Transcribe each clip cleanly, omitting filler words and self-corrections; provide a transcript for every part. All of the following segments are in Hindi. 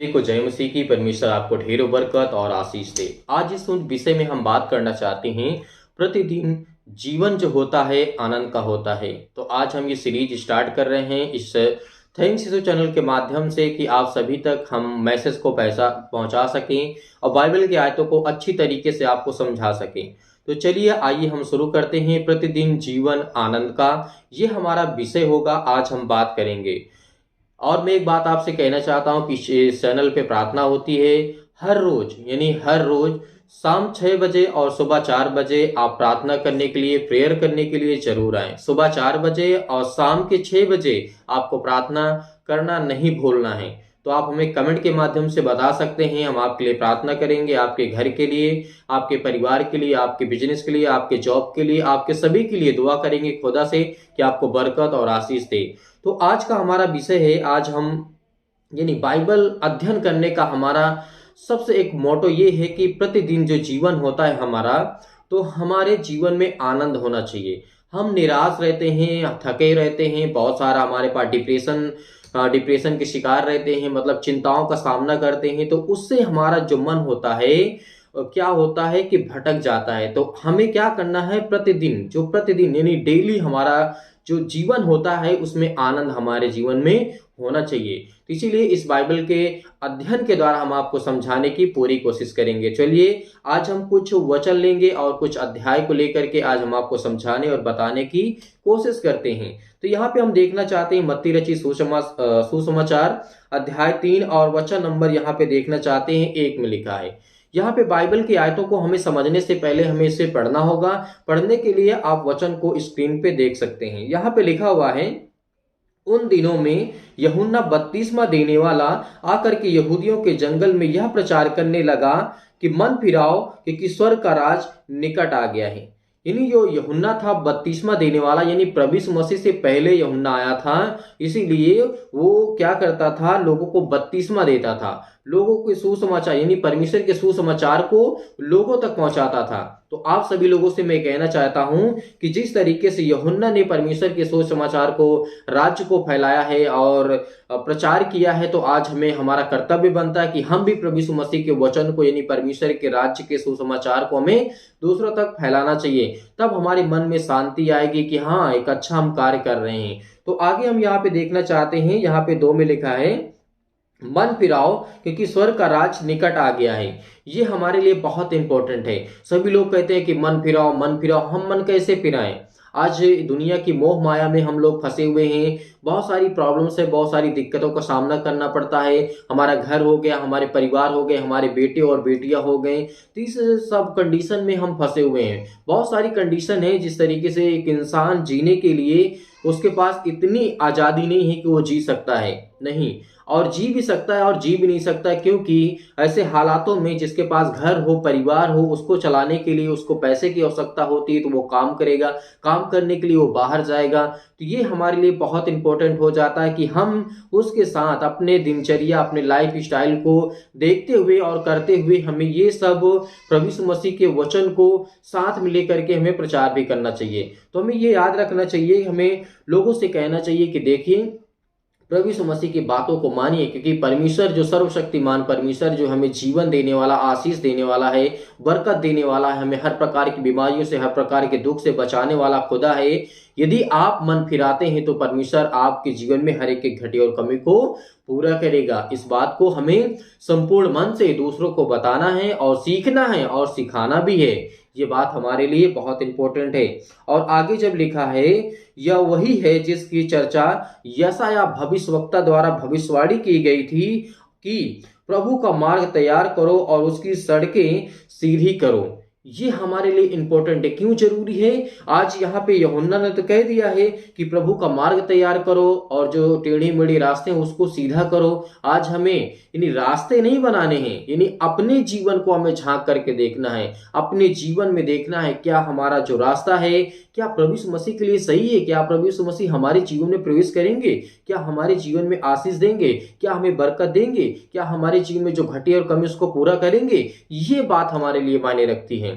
को जय मसीह की। परमेश्वर आपको ढेरों बरकत और आशीष दे। आज इस विषय में हम बात करना चाहते हैं, प्रतिदिन जीवन जो होता है आनंद का होता है। तो आज हम ये सीरीज स्टार्ट कर रहे हैं इस थैंक्स यीशु चैनल के माध्यम से कि आप सभी तक हम मैसेज को पैसा पहुंचा सकें और बाइबल की आयतों को अच्छी तरीके से आपको समझा सकें। तो चलिए आइए हम शुरू करते हैं। प्रतिदिन जीवन आनंद का ये हमारा विषय होगा, आज हम बात करेंगे। और मैं एक बात आपसे कहना चाहता हूं कि इस चैनल पे प्रार्थना होती है हर रोज, यानी हर रोज शाम 6 बजे और सुबह 4 बजे आप प्रार्थना करने के लिए, प्रेयर करने के लिए जरूर आएं। सुबह 4 बजे और शाम के 6 बजे आपको प्रार्थना करना नहीं भूलना है। तो आप हमें कमेंट के माध्यम से बता सकते हैं, हम आपके लिए प्रार्थना करेंगे, आपके घर के लिए, आपके परिवार के लिए, आपके बिजनेस के लिए, आपके जॉब के लिए, आपके सभी के लिए दुआ करेंगे खुदा से कि आपको बरकत और आशीष दे। तो आज का हमारा विषय है, आज हम यानी बाइबल अध्ययन करने का हमारा सबसे एक मोटो ये है कि प्रतिदिन जो जीवन होता है हमारा, तो हमारे जीवन में आनंद होना चाहिए। हम निराश रहते हैं, थके रहते हैं, बहुत सारा हमारे पास डिप्रेशन के शिकार रहते हैं, मतलब चिंताओं का सामना करते हैं। तो उससे हमारा जो मन होता है क्या होता है कि भटक जाता है। तो हमें क्या करना है, प्रतिदिन यानी डेली हमारा जो जीवन होता है उसमें आनंद हमारे जीवन में होना चाहिए। तो इसीलिए इस बाइबल के अध्ययन के द्वारा हम आपको समझाने की पूरी कोशिश करेंगे। चलिए आज हम कुछ वचन लेंगे और कुछ अध्याय को लेकर के आज हम आपको समझाने और बताने की कोशिश करते हैं। तो यहाँ पे हम देखना चाहते हैं मत्ती रचित सुसमाचार अध्याय 3 और वचन नंबर यहाँ पे देखना चाहते हैं 1 में लिखा है। यहाँ पे बाइबल की आयतों को हमें समझने से पहले हमें इसे पढ़ना होगा। पढ़ने के लिए आप वचन को स्क्रीन पे देख सकते हैं। यहाँ पे लिखा हुआ है, उन दिनों में यूहन्ना बपतिस्मा देने वाला आकर के यहूदियों के जंगल में यह प्रचार करने लगा कि मन फिराओ कि स्वर्ग का राज निकट आ गया है। यानी जो यूहन्ना था बपतिस्मा देने वाला, यानी प्रभु यीशु मसीह से पहले यूहन्ना आया था, इसीलिए वो क्या करता था, लोगों को बपतिस्मा देता था, लोगों के सुसमाचार यानी परमेश्वर के सुसमाचार को लोगों तक पहुंचाता था। तो आप सभी लोगों से मैं कहना चाहता हूं कि जिस तरीके से यूहन्ना ने परमेश्वर के सुसमाचार को, राज्य को फैलाया है और प्रचार किया है, तो आज हमें हमारा कर्तव्य बनता है कि हम भी प्रभु यीशु मसीह के वचन को यानी परमेश्वर के राज्य के सुसमाचार को हमें दूसरों तक फैलाना चाहिए। तब हमारे मन में शांति आएगी कि हाँ, एक अच्छा हम कार्य कर रहे हैं। तो आगे हम यहाँ पे देखना चाहते हैं, यहाँ पे 2 में लिखा है, मन फिराओ क्योंकि स्वर्ग का राज निकट आ गया है। ये हमारे लिए बहुत इंपॉर्टेंट है। सभी लोग कहते हैं कि मन फिराओ मन फिराओ, हम मन कैसे फिराएं? आज दुनिया की मोह माया में हम लोग फंसे हुए हैं। बहुत सारी प्रॉब्लम से, बहुत सारी दिक्कतों का सामना करना पड़ता है। हमारा घर हो गया, हमारे परिवार हो गए, हमारे बेटे और बेटियां हो गए, तो इस सब कंडीशन में हम फंसे हुए हैं। बहुत सारी कंडीशन है जिस तरीके से एक इंसान जीने के लिए उसके पास इतनी आज़ादी नहीं है कि वो जी सकता है, नहीं, और जी भी सकता है और जी भी नहीं सकता, क्योंकि ऐसे हालातों में जिसके पास घर हो, परिवार हो, उसको चलाने के लिए उसको पैसे की आवश्यकता होती है, तो वो काम करेगा, काम करने के लिए वो बाहर जाएगा। तो ये हमारे लिए बहुत इंपॉर्टेंट हो जाता है कि हम उसके साथ अपने दिनचर्या, अपने लाइफ स्टाइल को देखते हुए और करते हुए हमें ये सब प्रभु यीशु मसीह के वचन को साथ में लेकर के हमें प्रचार भी करना चाहिए। तो हमें ये याद रखना चाहिए, हमें लोगों से कहना चाहिए कि देखिए, प्रभु यीशु मसीह की बातों को मानिए, क्योंकि परमेश्वर जो सर्वशक्तिमान परमेश्वर जो हमें जीवन देने वाला, आशीष देने वाला है, बरकत देने वाला है, हमें हर प्रकार की बीमारियों से, हर प्रकार के दुख से बचाने वाला खुदा है। यदि आप मन फिराते हैं तो परमेश्वर आपके जीवन में हर एक घटी और कमी को पूरा करेगा। इस बात को हमें संपूर्ण मन से दूसरों को बताना है और सीखना है और सिखाना भी है। ये बात हमारे लिए बहुत इंपॉर्टेंट है। और आगे जब लिखा है, यह वही है जिसकी चर्चा यशायाह भविष्यवक्ता द्वारा भविष्यवाणी की गई थी कि प्रभु का मार्ग तैयार करो और उसकी सड़कें सीधी करो। ये हमारे लिए इंपॉर्टेंट है। क्यों जरूरी है? आज यहाँ पे यूहन्ना ने तो कह दिया है कि प्रभु का मार्ग तैयार करो और जो टेढ़ी मेढ़ी रास्ते हैं उसको सीधा करो। आज हमें यानी रास्ते नहीं बनाने हैं, यानी अपने जीवन को हमें झांक करके देखना है, अपने जीवन में देखना है क्या हमारा जो रास्ता है, क्या प्रभु यीशु मसीह के लिए सही है, क्या प्रभु यीशु मसीह हमारे जीवन में प्रवेश करेंगे, क्या हमारे जीवन में आशीष देंगे, क्या हमें बरकत देंगे, क्या हमारे जीवन में जो घटी और कमी उसको पूरा करेंगे। ये बात हमारे लिए मायने रखती है।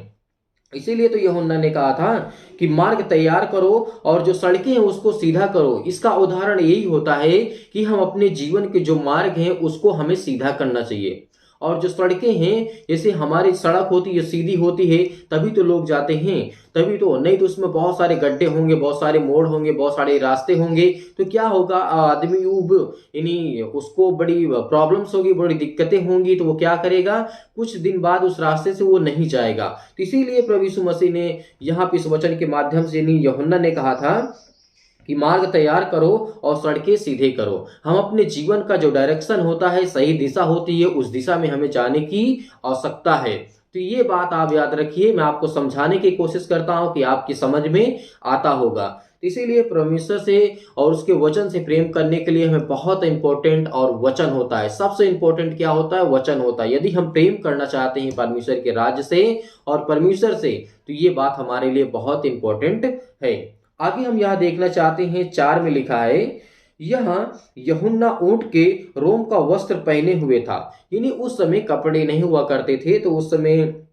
इसीलिए तो यूहन्ना ने कहा था कि मार्ग तैयार करो और जो सड़कें हैं उसको सीधा करो। इसका उदाहरण यही होता है कि हम अपने जीवन के जो मार्ग हैं उसको हमें सीधा करना चाहिए। और जो सड़कें हैं, जैसे हमारी सड़क होती है सीधी होती है तभी तो लोग जाते हैं, तभी तो, नहीं तो उसमें बहुत सारे गड्ढे होंगे, बहुत सारे मोड़ होंगे, बहुत सारे रास्ते होंगे, तो क्या होगा, आदमी उब यानी उसको बड़ी प्रॉब्लम्स होगी, बड़ी दिक्कतें होंगी, तो वो क्या करेगा, कुछ दिन बाद उस रास्ते से वो नहीं जाएगा। तो इसीलिए प्रभु यीशु मसीह ने यहाँ पे इस वचन के माध्यम से यानी यूहन्ना ने कहा था कि मार्ग तैयार करो और सड़कें सीधे करो। हम अपने जीवन का जो डायरेक्शन होता है, सही दिशा होती है, उस दिशा में हमें जाने की आवश्यकता है। तो ये बात आप याद रखिए, मैं आपको समझाने की कोशिश करता हूं कि आपकी समझ में आता होगा। तो इसीलिए परमेश्वर से और उसके वचन से प्रेम करने के लिए हमें बहुत इंपॉर्टेंट और वचन होता है। सबसे इंपॉर्टेंट क्या होता है, वचन होता है। यदि हम प्रेम करना चाहते हैं परमेश्वर के राज्य से और परमेश्वर से, तो ये बात हमारे लिए बहुत इंपॉर्टेंट है। आगे हम यह देखना चाहते हैं, 4 में लिखा है, यहाँ यूहन्ना ऊंट के रोम का वस्त्र पहने हुए था। यानी उस समय कपड़े नहीं हुआ करते थे, तो उस समय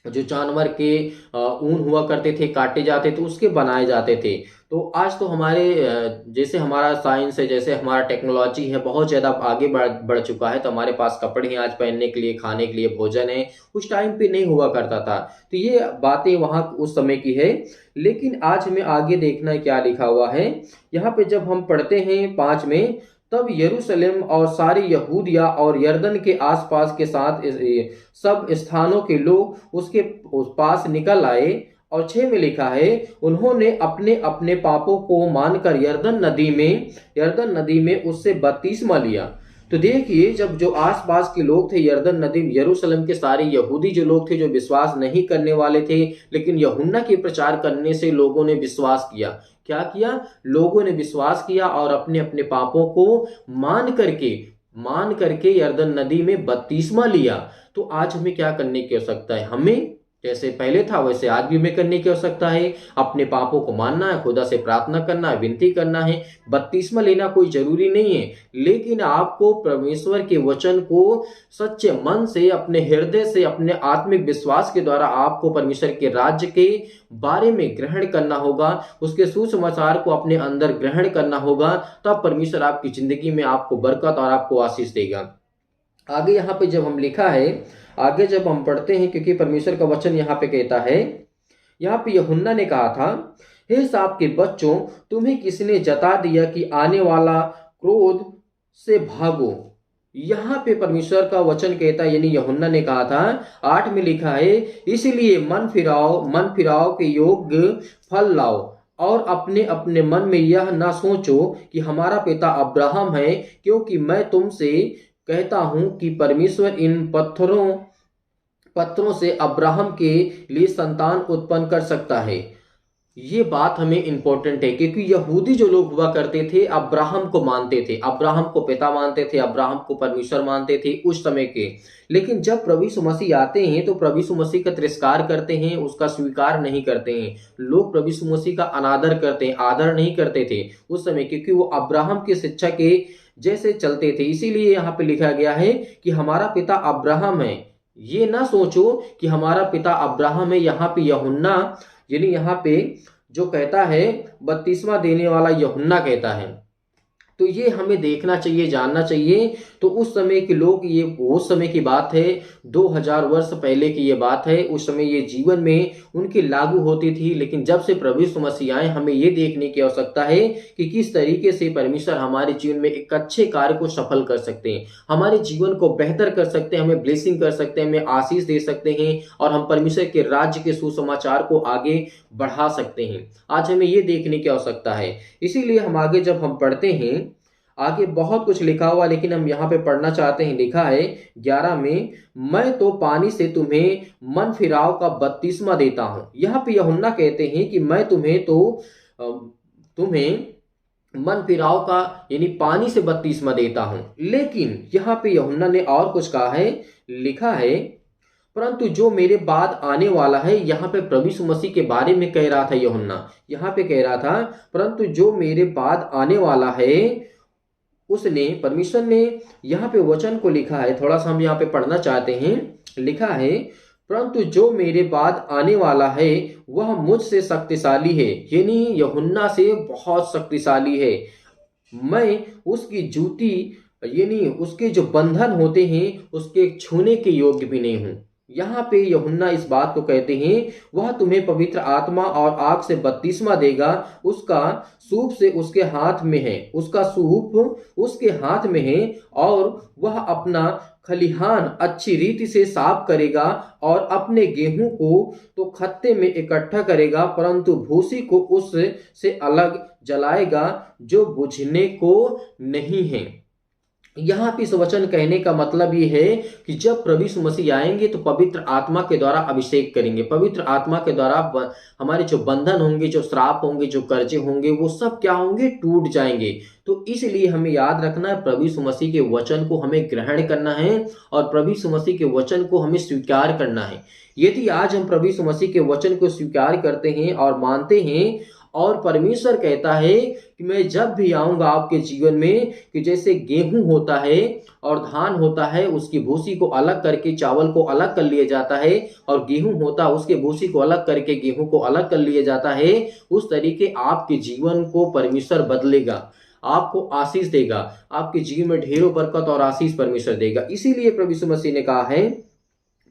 जो जानवर के ऊन हुआ करते थे, काटे जाते थे, उसके बनाए जाते थे। तो आज तो हमारे जैसे हमारा साइंस है, जैसे हमारा टेक्नोलॉजी है, बहुत ज़्यादा आगे बढ़ चुका है, तो हमारे पास कपड़े हैं आज पहनने के लिए, खाने के लिए भोजन है। उस टाइम पे नहीं हुआ करता था। तो ये बातें वहाँ उस समय की है। लेकिन आज हमें आगे देखना है क्या लिखा हुआ है। यहाँ पे जब हम पढ़ते हैं 5 में, तब यरूशलेम और सारी यहूदिया और यरदन के आसपास के साथ सब स्थानों के लोग उसके उस पास निकल आए। और 6 में लिखा है, उन्होंने अपने अपने पापों को मानकर यरदन नदी में उससे बपतिस्मा लिया। तो देखिए, जब जो आसपास के लोग थे, यरदन नदी, यरूशलेम के सारे यहूदी जो लोग थे, जो विश्वास नहीं करने वाले थे, लेकिन यूहन्ना के प्रचार करने से लोगों ने विश्वास किया। क्या किया, लोगों ने विश्वास किया और अपने अपने पापों को मान करके यरदन नदी में बपतिस्मा लिया। तो आज हमें क्या करने की आवश्यकता है, हमें जैसे पहले था वैसे आज भी हमें करने की आवश्यकता है। अपने पापों को मानना है, खुदा से प्रार्थना करना है, विनती करना है। बपतिस्मा लेना कोई जरूरी नहीं है, लेकिन आपको परमेश्वर के वचन को सच्चे मन से, अपने हृदय से, अपने आत्मिक विश्वास के द्वारा आपको परमेश्वर के राज्य के बारे में ग्रहण करना होगा। उसके सुसमाचार को अपने अंदर ग्रहण करना होगा, तब परमेश्वर आपकी जिंदगी में आपको बरकत और आपको आशीष देगा। आगे यहाँ पे जब हम लिखा है, आगे जब हम पढ़ते हैं, क्योंकि परमेश्वर का वचन यहाँ पे कहता है, यहाँ पे यूहन्ना ने कहा था, हे साहब के बच्चों, तुम्हें किसने जता दिया कि आने वाला क्रोध से भागो। यहाँ पे परमेश्वर का वचन कहता है, यानी यूहन्ना ने कहा था, 8 में लिखा है, इसलिए मन फिराओ के योग्य फल लाओ और अपने अपने मन में यह ना सोचो कि हमारा पिता अब्राहम है, क्योंकि मैं तुमसे कहता हूं कि परमेश्वर इन पत्थरों से अब्राहम के लिए संतान उत्पन्न कर सकता है। ये बात हमें इंपॉर्टेंट है, क्योंकि यहूदी जो लोग हुआ करते थे अब्राहम को मानते थे, अब्राहम को पिता मानते थे, अब्राहम को परमेश्वर मानते थे उस समय के। लेकिन जब प्रभु यीशु मसीह आते हैं तो प्रभु यीशु मसीह का तिरस्कार करते हैं, उसका स्वीकार नहीं करते हैं। लोग प्रभु यीशु मसीह का अनादर करते हैं, आदर नहीं करते थे उस समय, क्योंकि वो अब्राहम की शिक्षा के जैसे चलते थे। इसीलिए यहाँ पे लिखा गया है कि हमारा पिता अब्राहम है। ये ना सोचो कि हमारा पिता अब्राहम है। यहाँ पे यूहन्ना, यानी यहाँ पे जो कहता है, बपतिस्मा देने वाला यूहन्ना कहता है। तो ये हमें देखना चाहिए, जानना चाहिए। तो उस समय के लोग, ये उस समय की बात है, 2000 वर्ष पहले की ये बात है। उस समय ये जीवन में उनकी लागू होती थी। लेकिन जब से प्रभु यीशु मसीह आए, हमें ये देखने की आवश्यकता है कि किस तरीके से परमेश्वर हमारे जीवन में एक अच्छे कार्य को सफल कर सकते हैं, हमारे जीवन को बेहतर कर सकते हैं, हमें ब्लेसिंग कर सकते हैं, हमें आशीष दे सकते हैं, और हम परमेश्वर के राज्य के सुसमाचार को आगे बढ़ा सकते हैं। आज हमें ये देखने की आवश्यकता है। इसीलिए हम आगे जब हम पढ़ते हैं, आगे बहुत कुछ लिखा हुआ, लेकिन हम यहाँ पे पढ़ना चाहते हैं। लिखा है 11 में, मैं तो पानी से तुम्हें मन फिराव का बपतिस्मा देता हूं। यहाँ पे यूहन्ना कहते हैं कि मैं तुम्हें मन फिराव का यानी पानी से बपतिस्मा देता हूं। लेकिन यहाँ पे यूहन्ना ने और कुछ कहा है। लिखा है, परंतु जो मेरे बाद आने वाला है। यहाँ पे प्रभु यीशु मसीह के बारे में कह रहा था यूहन्ना, यहाँ पे कह रहा था, परंतु जो मेरे बाद आने वाला है, उसने, परमेश्वर ने यहाँ पे वचन को लिखा है। थोड़ा सा हम यहाँ पे पढ़ना चाहते हैं। लिखा है, परंतु जो मेरे बाद आने वाला है वह मुझसे शक्तिशाली है, यानी यूहन्ना से बहुत शक्तिशाली है। मैं उसकी जूती यानी उसके जो बंधन होते हैं उसके छूने के योग्य भी नहीं हूं। यहाँ पे यूहन्ना इस बात को कहते हैं, वह तुम्हें पवित्र आत्मा और आग से बपतिस्मा देगा, उसका सूप से उसके हाथ में है, उसका सूप उसके हाथ में है, और वह अपना खलिहान अच्छी रीति से साफ करेगा और अपने गेहूं को तो खत्ते में इकट्ठा करेगा, परंतु भूसी को उससे अलग जलाएगा जो बुझने को नहीं है। यहाँ पे इस वचन कहने का मतलब ये है कि जब प्रभु यीशु मसीह आएंगे तो पवित्र आत्मा के द्वारा अभिषेक करेंगे, पवित्र आत्मा के द्वारा हमारे जो बंधन होंगे, जो श्राप होंगे, जो कर्जे होंगे, वो सब क्या होंगे, टूट जाएंगे। तो इसलिए हमें याद रखना है, प्रभु यीशु मसीह के वचन को हमें ग्रहण करना है और प्रभु यीशु मसीह के वचन को हमें स्वीकार करना है। यदि आज हम प्रभु यीशु मसीह के वचन को स्वीकार करते हैं और मानते हैं, और परमेश्वर कहता है कि मैं जब भी आऊंगा आपके जीवन में, कि जैसे गेहूं होता है और धान होता है, उसकी भूसी को अलग करके चावल को अलग कर लिया जाता है, और गेहूं होता है उसके भूसी को अलग करके गेहूं को अलग कर लिया जाता है, उस तरीके आपके जीवन को परमेश्वर बदलेगा, आपको आशीष देगा, आपके जीवन में ढेरों बरकत और आशीष परमेश्वर देगा। इसीलिए प्रभु यीशु मसीह ने कहा है,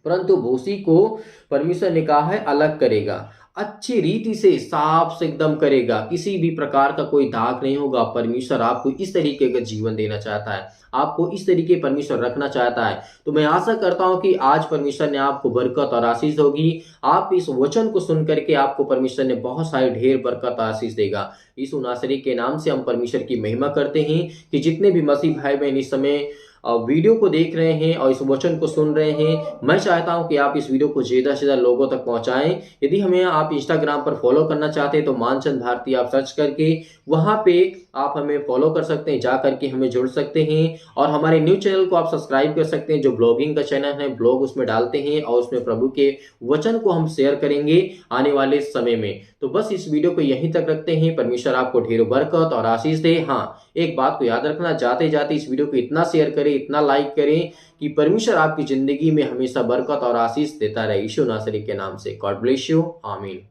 परंतु भूसी को परमेश्वर ने कहा है अलग करेगा, अच्छी रीति से साफ से एकदम करेगा, किसी भी प्रकार का कोई दाग नहीं होगा। परमेश्वर आपको इस तरीके का जीवन देना चाहता है, आपको इस तरीके परमेश्वर रखना चाहता है। तो मैं आशा करता हूं कि आज परमेश्वर ने आपको बरकत और आशीष होगी। आप इस वचन को सुन करके आपको परमेश्वर ने बहुत सारे ढेर बरकत आशीष देगा। यीशु नासरी के नाम से हम परमेश्वर की महिमा करते हैं कि जितने भी मसीह भाई बहन इस समय वीडियो को देख रहे हैं और इस वचन को सुन रहे हैं, मैं चाहता हूं कि आप इस वीडियो को ज्यादा से ज्यादा लोगों तक पहुंचाएं। यदि हमें आप इंस्टाग्राम पर फॉलो करना चाहते हैं तो मानचंद भारती आप सर्च करके वहां पे आप हमें फॉलो कर सकते हैं, जा करके हमें जुड़ सकते हैं। और हमारे न्यूज चैनल को आप सब्सक्राइब कर सकते हैं, जो ब्लॉगिंग का चैनल है, ब्लॉग उसमें डालते हैं और उसमें प्रभु के वचन को हम शेयर करेंगे आने वाले समय में। तो बस इस वीडियो को यहीं तक रखते हैं। परमेश्वर आपको ढेरों बरकत और आशीष दे। हाँ, एक बात को याद रखना, जाते जाते इस वीडियो को इतना शेयर करें, इतना लाइक करें कि परमेश्वर आपकी जिंदगी में हमेशा बरकत और आशीष देता रहे। यीशु नासरी के नाम से। God bless you. आमीन।